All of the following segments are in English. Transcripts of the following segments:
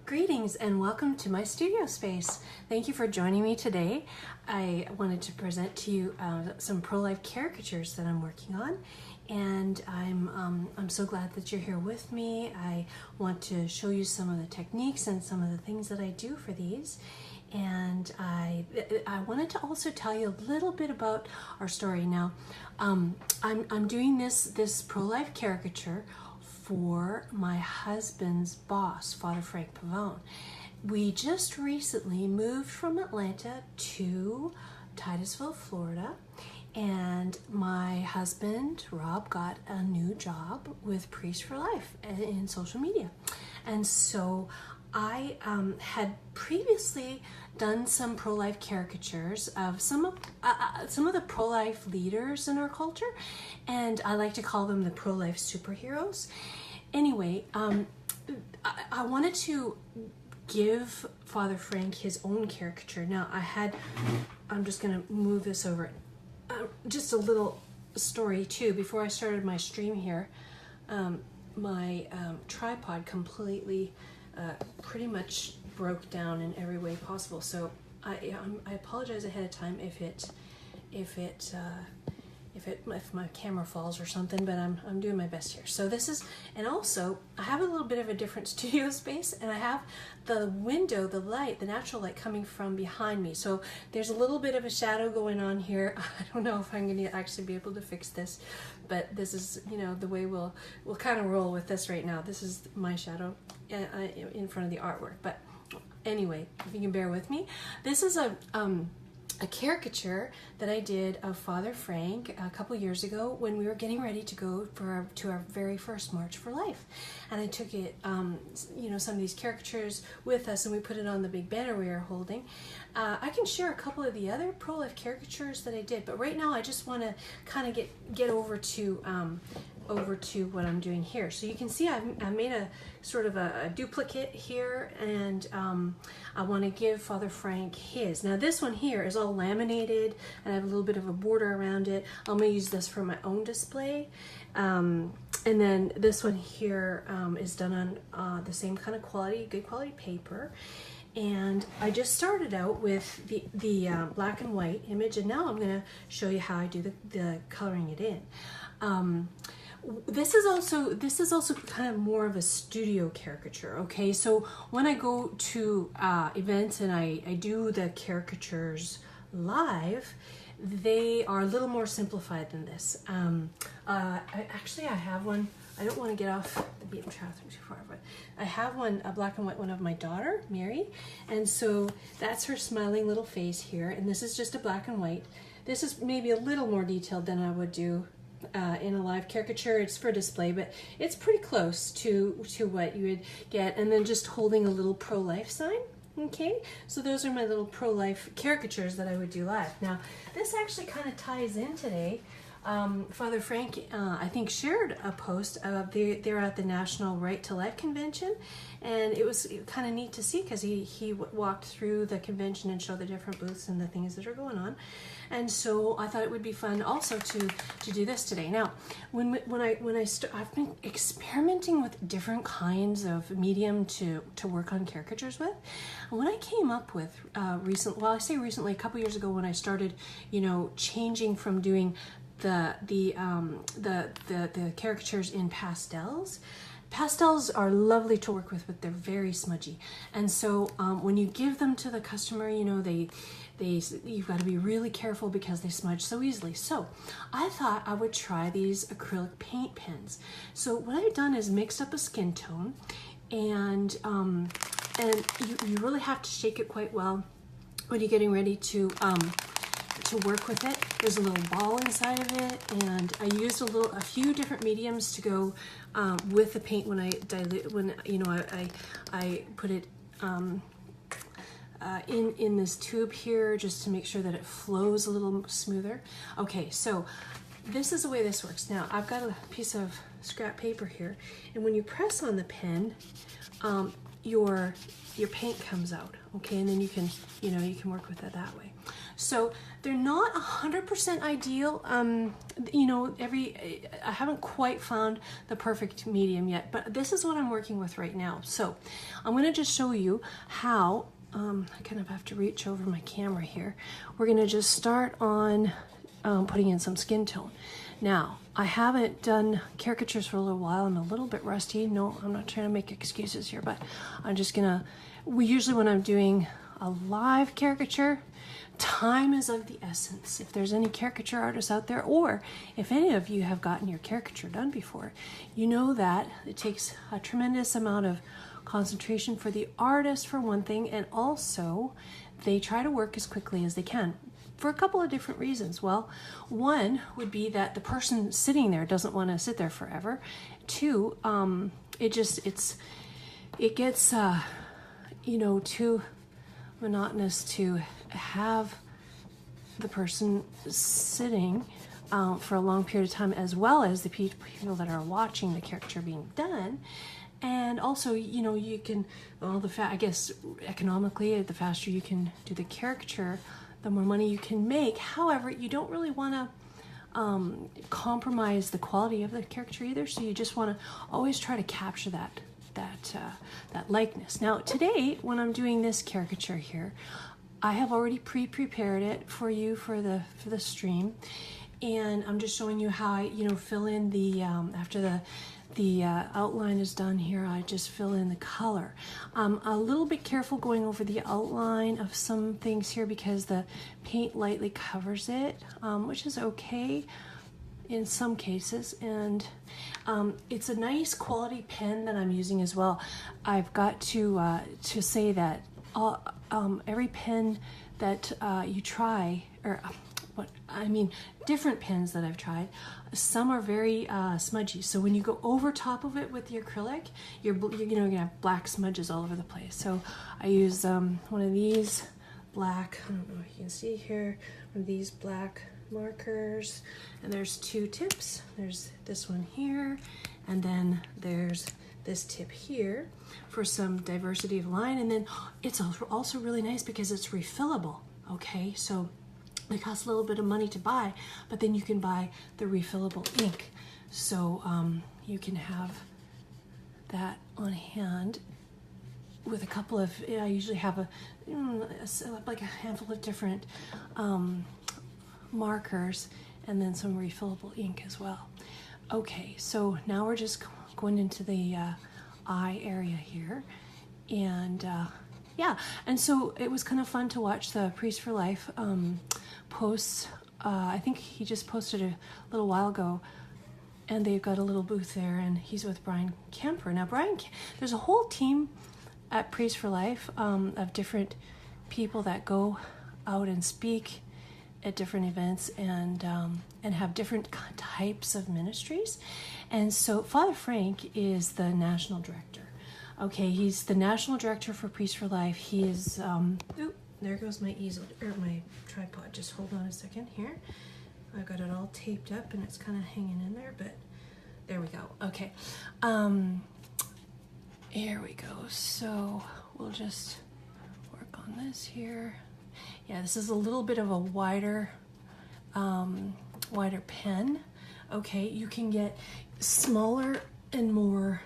Greetings and welcome to my studio space. Thank you for joining me today. I wanted to present to you some pro-life caricatures that I'm working on, and I'm so glad that you're here with me. I want to show you some of the techniques and some of the things that I do for these, and I wanted to also tell you a little bit about our story. Now, I'm doing this pro-life caricature for my husband's boss, Father Frank Pavone. We just recently moved from Atlanta to Titusville, Florida, and my husband, Rob, got a new job with Priest for Life in social media. And so I had previously done some pro-life caricatures of some of the pro-life leaders in our culture, and I like to call them the pro-life superheroes. Anyway, I wanted to give Father Frank his own caricature. Now I'm just gonna move this over. Just a little story too. Before I started my stream here, my tripod completely pretty much broke down in every way possible. So I apologize ahead of time if my camera falls or something, but I'm doing my best here. So this is, and also I have a little bit of a different studio space, and I have the window, the light, the natural light coming from behind me. So there's a little bit of a shadow going on here. I don't know if I'm going to actually be able to fix this, but this is, you know, the way we'll kind of roll with this right now. This is my shadow in front of the artwork. But anyway, if you can bear with me, this is a caricature that I did of Father Frank a couple years ago when we were getting ready to go to our very first March for Life. And I took it, you know, some of these caricatures with us, and we put it on the big banner we were holding. I can share a couple of the other pro-life caricatures that I did, but right now I just want to kind of get over to what I'm doing here. So you can see I've made a sort of a duplicate here, and I want to give Father Frank his. Now this one here is all laminated, and I have a little bit of a border around it. I'm going to use this for my own display. And then this one here is done on the same kind of quality, good quality paper. And I just started out with the black and white image, and now I'm going to show you how I do the coloring it in. This is also kind of more of a studio caricature, okay? So when I go to events and I do the caricatures live, they are a little more simplified than this. I have one. I don't want to get off the beaten path too far, but I have one, a black and white one of my daughter, Mary, and so that's her smiling little face here, and this is just a black and white. This is maybe a little more detailed than I would do in a live caricature. It's for display, but it's pretty close to what you would get, and then just holding a little pro-life sign. Okay, so those are my little pro-life caricatures that I would do live. Now, this actually kind of ties in today. Father Frank, I think, shared a post of they're at the National Right to Life Convention, and it was kind of neat to see because he walked through the convention and showed the different booths and the things that are going on. And so I thought it would be fun also to do this today. Now, I've been experimenting with different kinds of medium to work on caricatures with. And when I came up with I say recently, a couple years ago, when I started, you know, changing from doing the caricatures in pastels. Pastels are lovely to work with, but they're very smudgy. And so when you give them to the customer, you know, you've got to be really careful because they smudge so easily. So I thought I would try these acrylic paint pens. So what I've done is mixed up a skin tone, and you really have to shake it quite well when you're getting ready to work with it. There's a little ball inside of it, and I used a few different mediums to go with the paint when I dilute, when, you know, I put it in this tube here just to make sure that it flows a little smoother. Okay, so this is the way this works. Now I've got a piece of scrap paper here, and when you press on the pen, your paint comes out, okay, and then you can work with it that way. So they're not 100% ideal. You know, I haven't quite found the perfect medium yet, but this is what I'm working with right now. So I'm going to just show you how, I kind of have to reach over my camera here. We're going to just start on putting in some skin tone. Now, I haven't done caricatures for a little while. I'm a little bit rusty. No, I'm not trying to make excuses here, but I'm just gonna, usually when I'm doing a live caricature, time is of the essence. If there's any caricature artists out there, or if any of you have gotten your caricature done before, you know that it takes a tremendous amount of concentration for the artist, for one thing, and also they try to work as quickly as they can, for a couple of different reasons. Well, one would be that the person sitting there doesn't want to sit there forever. Two, it gets you know, too monotonous to have the person sitting for a long period of time, as well as the people that are watching the caricature being done. And also, you know, you can, well, I guess economically, the faster you can do the caricature, the more money you can make. However, you don't really want to compromise the quality of the caricature either, so you just want to always try to capture that likeness. Now today, when I'm doing this caricature here, I have already pre-prepared it for you for the stream, and I'm just showing you how I, you know, fill in the after the outline is done here, I just fill in the color. I'm a little bit careful going over the outline of some things here because the paint lightly covers it, which is okay in some cases. And it's a nice quality pen that I'm using as well. I've got to say that every pen that you try, or different pens that I've tried, some are very smudgy. So when you go over top of it with the acrylic, you're gonna have black smudges all over the place. So I use one of these black, I don't know if you can see here, one of these black markers, and there's two tips. There's this one here, and then there's this tip here for some diversity of line. And then it's also really nice because it's refillable. Okay, so it costs a little bit of money to buy, but then you can buy the refillable ink. So you can have that on hand with a couple of, I usually have like a handful of different markers, and then some refillable ink as well. Okay, so now we're just going into the eye area here, and yeah, and so it was kind of fun to watch the Priest for Life posts. I think he just posted a little while ago, and they've got a little booth there, and he's with Brian Kemper. Now, there's a whole team at Priest for Life of different people that go out and speak at different events and have different types of ministries. And so Father Frank is the national director. Okay, he's the national director for Priest for Life. He is, there goes my easel, or my tripod. Just hold on a second here. I've got it all taped up and it's kind of hanging in there, but there we go. Okay, here we go. So we'll just work on this here. Yeah, this is a little bit of a wider pen. Okay, you can get smaller and more,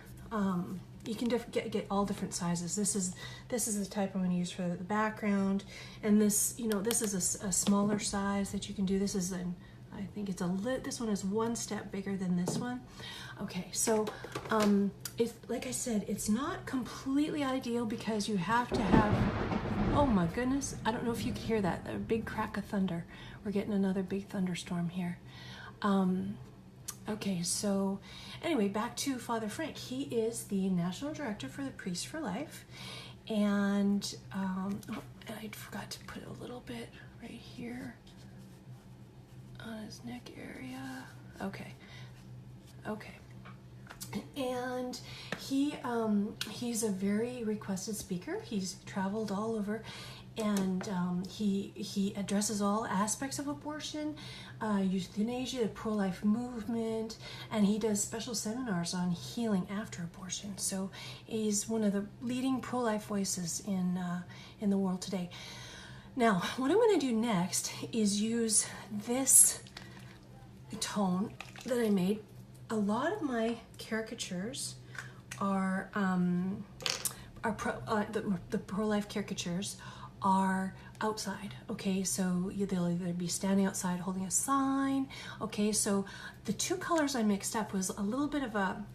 you can get all different sizes. This is the type I'm going to use for the background, and this, you know, this is a smaller size that you can do. This is I think it's this one is one step bigger than this one. Okay, so it's, like I said, it's not completely ideal because you have to have, oh my goodness, I don't know if you could hear that, a big crack of thunder. We're getting another big thunderstorm here. Okay, so anyway, back to Father Frank. He is the national director for the Priest for Life, and I forgot to put a little bit right here on his neck area. Okay, and he's a very requested speaker. He's traveled all over, and he addresses all aspects of abortion, euthanasia, the pro-life movement, and he does special seminars on healing after abortion. So he's one of the leading pro-life voices in the world today. Now, what I'm going to do next is use this tone that I made. A lot of my caricatures are the pro-life caricatures are outside. Okay, so they'll either be standing outside holding a sign. Okay, so the two colors I mixed up was a little bit of a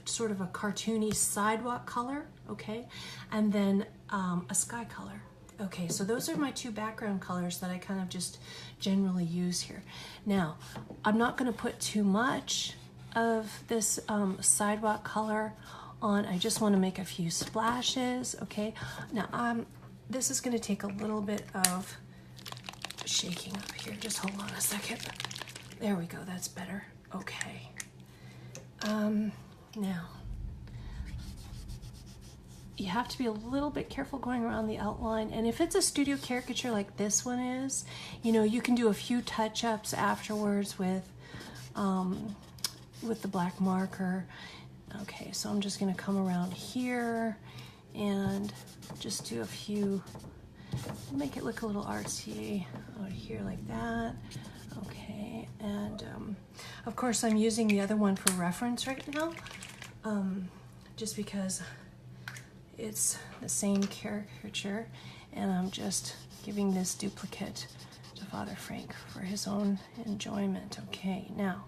sort of a cartoony sidewalk color, okay, and then a sky color. Okay, so those are my two background colors that I kind of just generally use here. Now, I'm not going to put too much of this sidewalk color on. I just want to make a few splashes, okay? Now, this is going to take a little bit of shaking up here. Just hold on a second. There we go, that's better. Okay. Now, you have to be a little bit careful going around the outline, and if it's a studio caricature like this one is, you know, you can do a few touch-ups afterwards with the black marker. Okay, so I'm just going to come around here and just do a few, make it look a little artsy out here like that. Okay, and of course I'm using the other one for reference right now, just because it's the same caricature, and I'm just giving this duplicate to Father Frank for his own enjoyment. Okay, now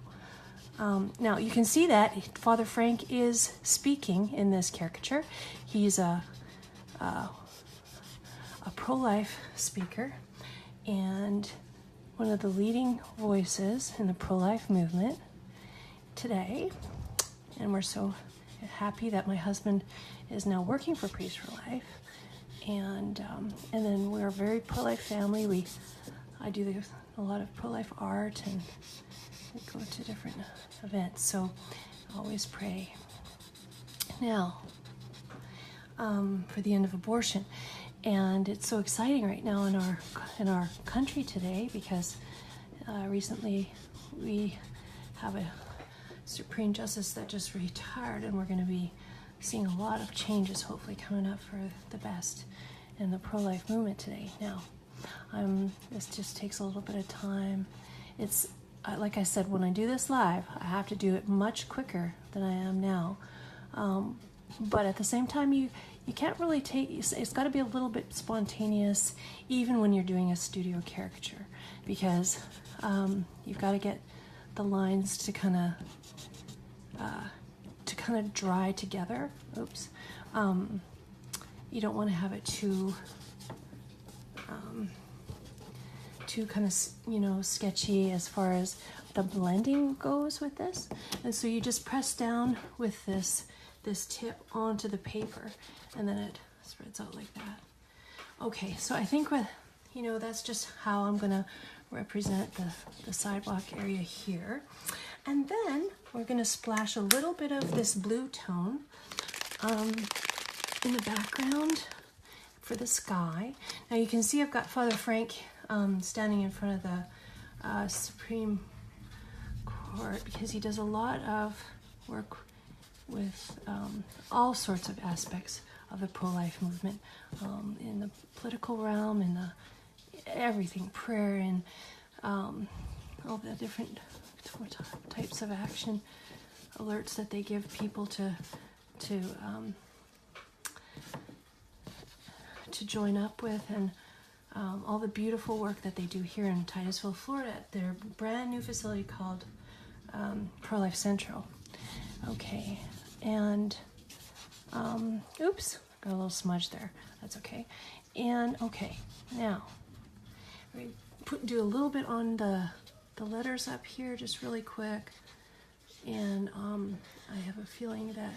you can see that Father Frank is speaking in this caricature. He's a pro-life speaker and one of the leading voices in the pro-life movement today, and we're so happy that my husband is now working for Priests for Life, and then we're a very pro-life family. I do a lot of pro-life art, and we go to different events, so always pray. Now, for the end of abortion, and it's so exciting right now in our country today, because recently we have a Supreme Justice that just retired, and we're going to be seeing a lot of changes hopefully coming up for the best in the pro-life movement today. Now, this just takes a little bit of time. It's like I said, when I do this live, I have to do it much quicker than I am now, but at the same time, you can't really it's got to be a little bit spontaneous even when you're doing a studio caricature, because you've got to get the lines to kind of dry together. Oops. You don't want to have it too kind of, you know, sketchy as far as the blending goes with this. And so you just press down with this tip onto the paper, and then it spreads out like that. Okay, so I think that's just how I'm gonna represent the sidewalk area here. And then we're gonna splash a little bit of this blue tone in the background for the sky. Now you can see I've got Father Frank standing in front of the Supreme Court, because he does a lot of work with all sorts of aspects of the pro-life movement, in the political realm, in the everything, prayer, and all the different types of action alerts that they give people to join up with, and all the beautiful work that they do here in Titusville, Florida, at their brand new facility called Pro-Life Central. Okay, and oops, got a little smudge there. That's okay. And okay, now do a little bit on the letters up here, just really quick. And I have a feeling that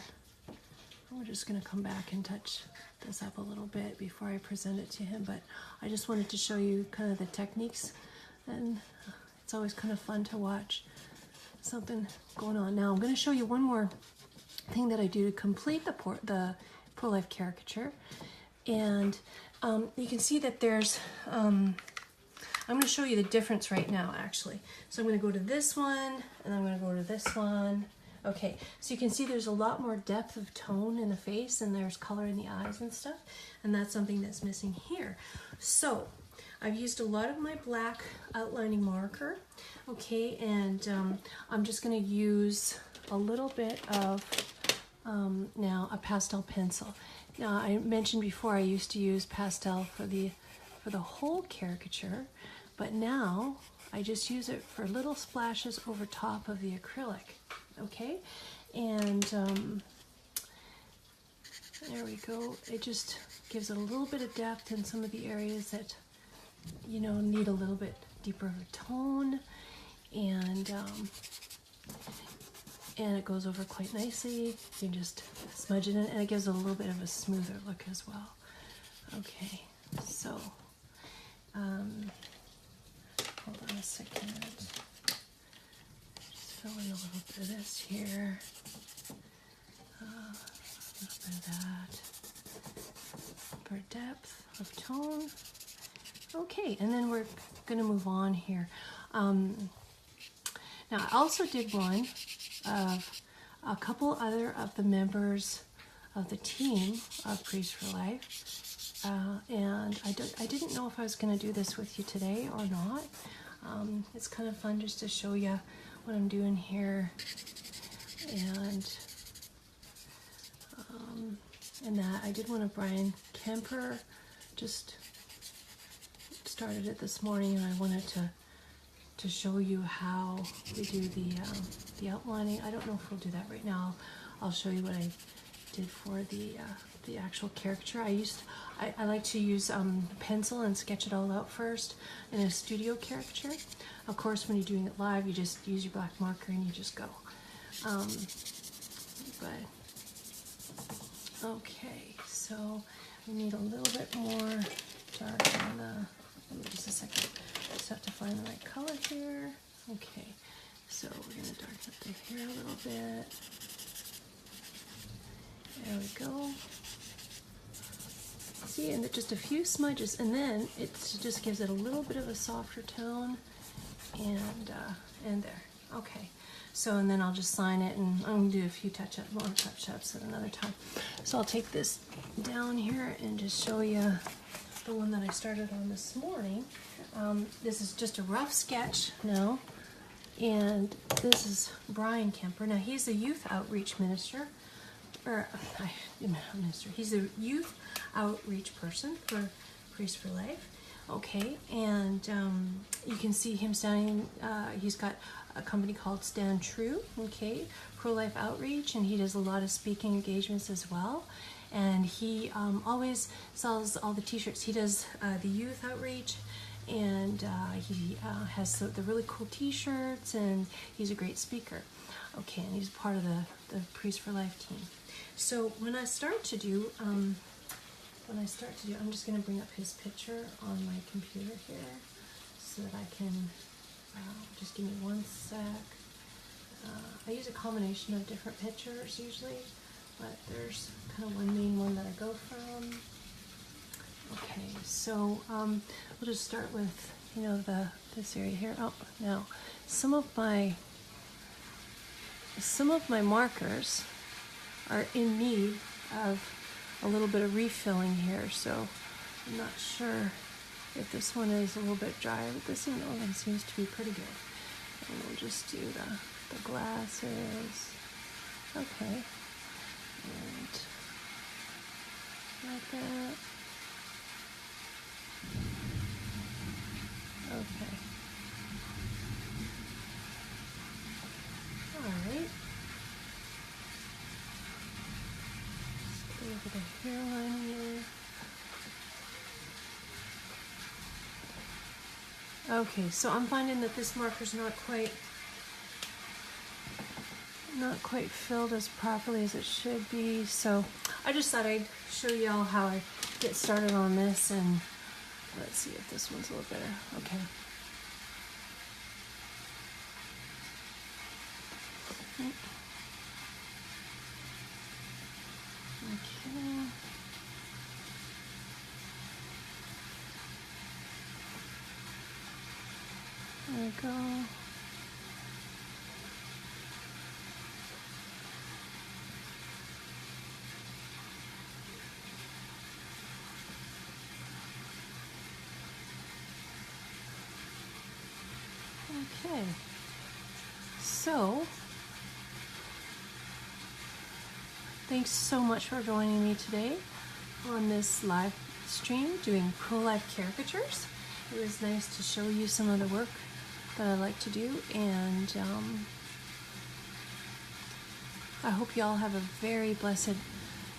we're just going to come back and touch this up a little bit before I present it to him. But I just wanted to show you kind of the techniques, and it's always kind of fun to watch something going on. Now I'm going to show you one more thing that I do to complete the pro-life caricature, and you can see that there's I'm going to show you the difference right now, actually. So I'm going to go to this one, and I'm going to go to this one. Okay, so you can see there's a lot more depth of tone in the face, and there's color in the eyes and stuff, and that's something that's missing here. So I've used a lot of my black outlining marker, okay, and I'm just going to use a little bit of now a pastel pencil. Now I mentioned before I used to use pastel for the whole caricature, but now I just use it for little splashes over top of the acrylic, okay, and there we go. It just gives it a little bit of depth in some of the areas that, you know, need a little bit deeper of a tone, and it goes over quite nicely. You can just smudge it in, and it gives it a little bit of a smoother look as well. Okay, so hold on a second. Just fill in a little bit of this here. A little bit of that for depth of tone. Okay, and then we're going to move on here. Now, I also did one of a couple other of the members of the team of Priests for Life, and I didn't know if I was going to do this with you today or not. It's kind of fun just to show you what I'm doing here, and that I did one of Brian Kemper. Just started it this morning, and I wanted to show you how we do the outlining. I don't know if we'll do that right now. I'll show you what I did for the actual caricature. I like to use pencil and sketch it all out first in a studio caricature. Of course, when you're doing it live, you just use your black marker and you just go. Okay, so we need a little bit more dark on the, just a second. Just have to find the right color here. Okay, so we're going to darken up the hair a little bit. There we go. See, and just a few smudges, and then it just gives it a little bit of a softer tone, and there. Okay, so and then I'll just sign it, and I'm going to do a few more touch-ups at another time. So I'll take this down here and just show you the one that I started on this morning. This is just a rough sketch now, and this is Brian Kemper. Now he's a youth outreach minister, he's a youth outreach person for Priests for Life. Okay, and you can see him standing, he's got a company called Stand True, okay, pro-life outreach, and he does a lot of speaking engagements as well. And he always sells all the t-shirts. He does the youth outreach, and he has the really cool t-shirts, and he's a great speaker. Okay, and he's part of the Priests for Life team. So when I start to do, I'm just going to bring up his picture on my computer here so that I can, just give me one sec. I use a combination of different pictures usually, but there's kind of one main one that I go from. Okay, so we'll just start with, you know, this area here. Oh, now some of my markers are in need of a little bit of refilling here, so I'm not sure if this one is a little bit drier, but this one seems to be pretty good. And we'll just do the glasses. Okay. And like that. Okay. Alright. Let's go over the hairline here. Okay, so I'm finding that this marker's not quite filled as properly as it should be, so I just thought I'd show y'all how I get started on this, and let's see if this one's a little better. Okay. Okay. There we go. Okay. So, thanks so much for joining me today on this live stream doing pro life caricatures. It was nice to show you some of the work that I like to do, and I hope you all have a very blessed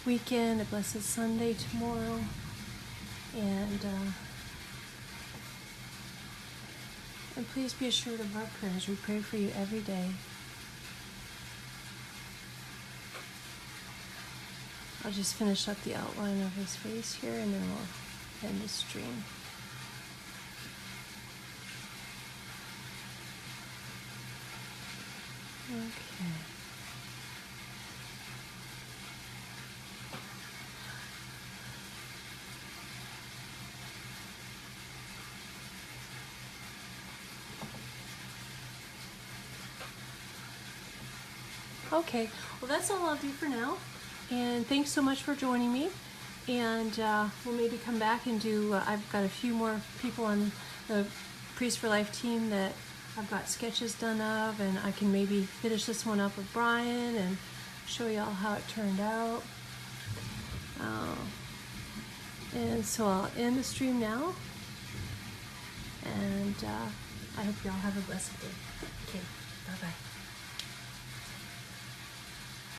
weekend, a blessed Sunday tomorrow, and please be assured of our prayers. We pray for you every day. I'll just finish up the outline of his face here, and then we'll end the stream. Okay. Okay, well that's all I'll do for now, and thanks so much for joining me, and we'll maybe come back and do, I've got a few more people on the Priest for Life team that I've got sketches done of, and I can maybe finish this one up with Brian and show you all how it turned out. And so I'll end the stream now, and I hope you all have a blessed day. Okay, bye-bye.